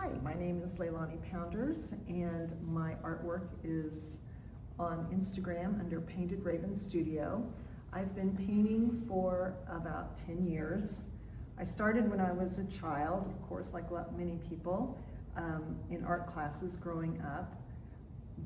Hi, my name is Leilani Pounders, and my artwork is on Instagram under Painted Raven Studio. I've been painting for about 10 years. I started when I was a child, of course, like many people, in art classes growing up.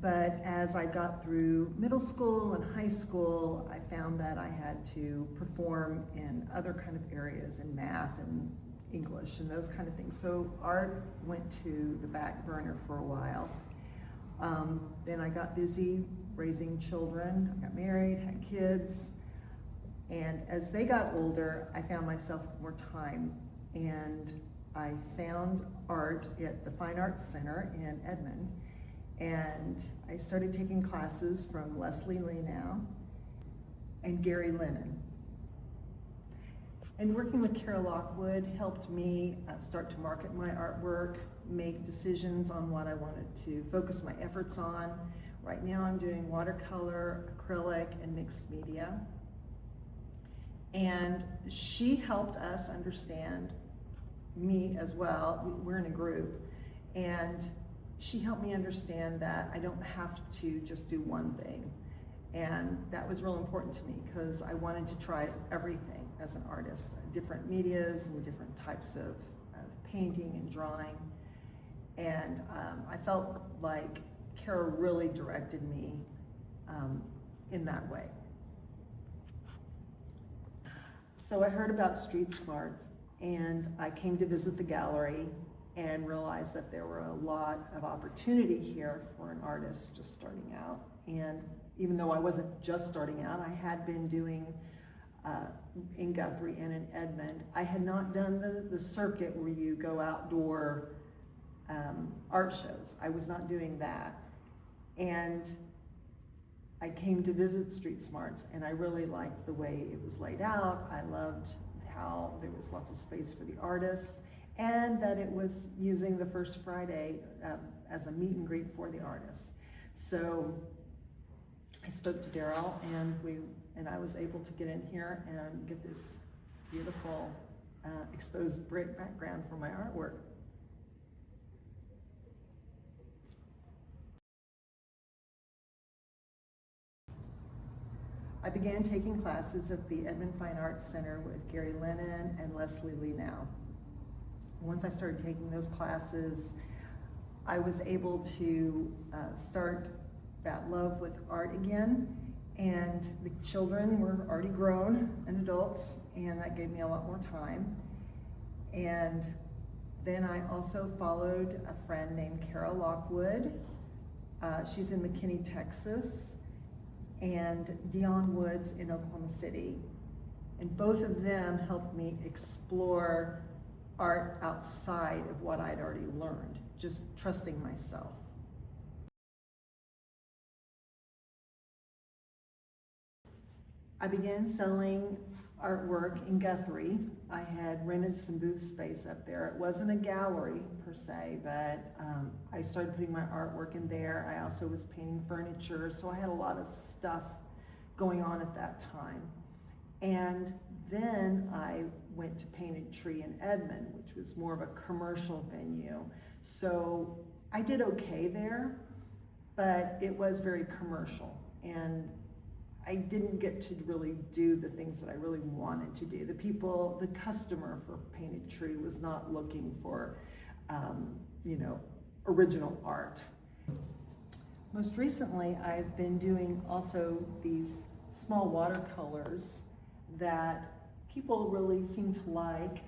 But as I got through middle school and high school, I found that I had to perform in other kind of areas, in math and English and those kind of things. So art went to the back burner for a while. Then I got busy raising children. I got married, had kids. And as they got older, I found myself with more time. And I found art at the Fine Arts Center in Edmond. And I started taking classes from Leilani now and Gary Lennon. And working with Kara Lockwood helped me start to market my artwork, make decisions on what I wanted to focus my efforts on. Right now I'm doing watercolor, acrylic, and mixed media. And she helped us understand me as well. We're in a group. And she helped me understand that I don't have to just do one thing. And that was real important to me because I wanted to try everything as an artist, different medias and different types of painting and drawing. And I felt like Kara really directed me in that way. So I heard about Street Smart and I came to visit the gallery and realized that there were a lot of opportunity here for an artist just starting out. And even though I wasn't just starting out, I had been doing in Guthrie and in Edmond. I had not done the circuit where you go outdoor art shows. I was not doing that. And I came to visit Street Smarts and I really liked the way it was laid out. I loved how there was lots of space for the artists and that it was using the first Friday as a meet and greet for the artists. So I spoke to Daryl and I was able to get in here and get this beautiful exposed brick background for my artwork. I began taking classes at the Edmond Fine Arts Center with Gary Lennon and Leilani now. Once I started taking those classes, I was able to start that love with art again, and the children were already grown and adults, and that gave me a lot more time. And then I also followed a friend named Kara Lockwood. She's in McKinney, Texas, and Dion Woods in Oklahoma City. And both of them helped me explore art outside of what I'd already learned, just trusting myself. I began selling artwork in Guthrie. I had rented some booth space up there. It wasn't a gallery per se, but I started putting my artwork in there. I also was painting furniture, so I had a lot of stuff going on at that time. And then I went to Painted Tree in Edmond, which was more of a commercial venue. So I did okay there, but it was very commercial. And I didn't get to really do the things that I really wanted to do. The customer for Painted Tree was not looking for, original art. Most recently, I've been doing also these small watercolors that people really seem to like.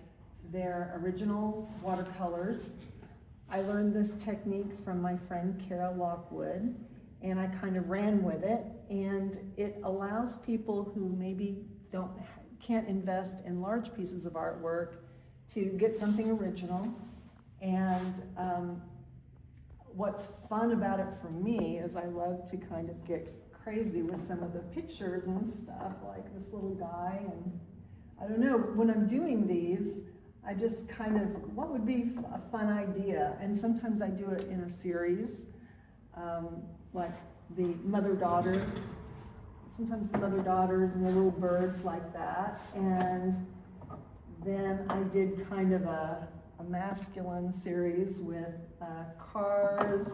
They're original watercolors. I learned this technique from my friend Kara Lockwood, and I kind of ran with it, and it allows people who maybe can't invest in large pieces of artwork to get something original. And what's fun about it for me is I love to kind of get crazy with some of the pictures and stuff, like this little guy, and I don't know, when I'm doing these, I just kind of, what would be a fun idea? And sometimes I do it in a series, like the mother-daughter, sometimes the mother-daughters and the little birds like that. And then I did kind of a a masculine series with cars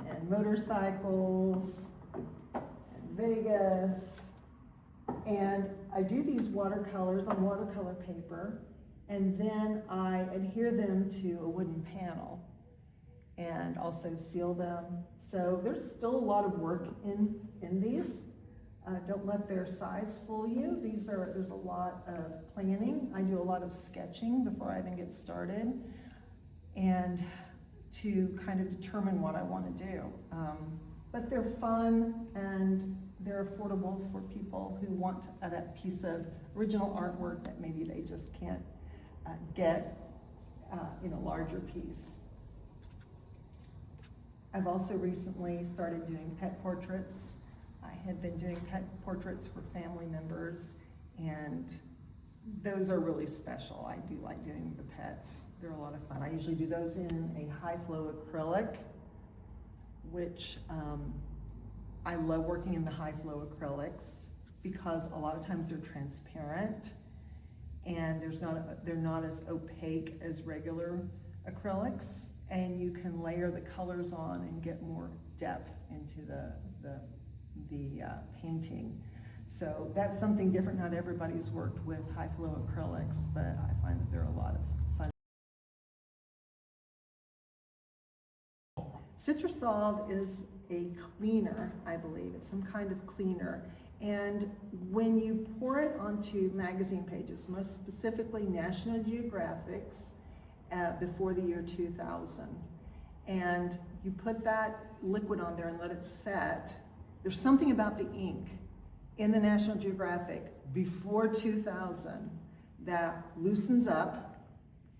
and motorcycles and Vegas. And I do these watercolors on watercolor paper, and then I adhere them to a wooden panel and also seal them. So there's still a lot of work in these. Don't let their size fool you. There's a lot of planning. I do a lot of sketching before I even get started, and to kind of determine what I want to do. But they're fun and they're affordable for people who want that piece of original artwork that maybe they just can't get in a larger piece. I've also recently started doing pet portraits. I had been doing pet portraits for family members, and those are really special. I do like doing the pets. They're a lot of fun. I usually do those in a high flow acrylic, which I love working in the high flow acrylics because a lot of times they're transparent and they're not as opaque as regular acrylics, and you can layer the colors on and get more depth into the painting. So that's something different. Not everybody's worked with high flow acrylics, but I find that they're a lot of fun. Citrusolve is a cleaner, I believe. It's some kind of cleaner. And when you pour it onto magazine pages, most specifically National Geographic's, before the year 2000, and you put that liquid on there and let it set, there's something about the ink in the National Geographic before 2000 that loosens up.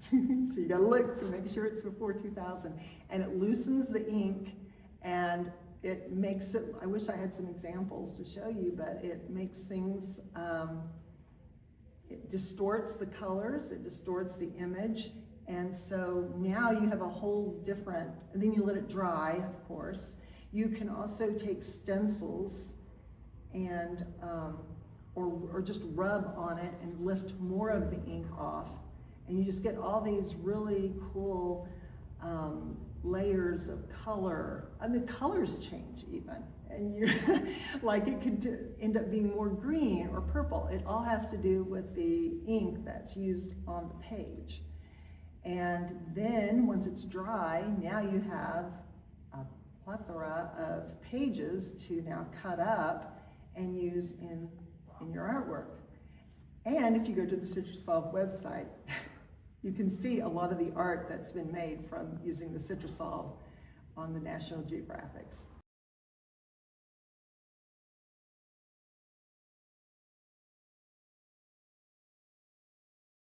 So you gotta look to make sure it's before 2000, and it loosens the ink, and it makes it, I wish I had some examples to show you, but it makes things, it distorts the colors, it distorts the image, and so now you have a whole different, and then you let it dry, of course. You can also take stencils and, or just rub on it and lift more of the ink off, and you just get all these really cool layers of color, and the colors change even, and you're like, it could end up being more green or purple. It all has to do with the ink that's used on the page. And then once it's dry, now you have a plethora of pages to now cut up and use in your artwork. And if you go to the Citrusolve website, you can see a lot of the art that's been made from using the Citrusolve on the National Geographics.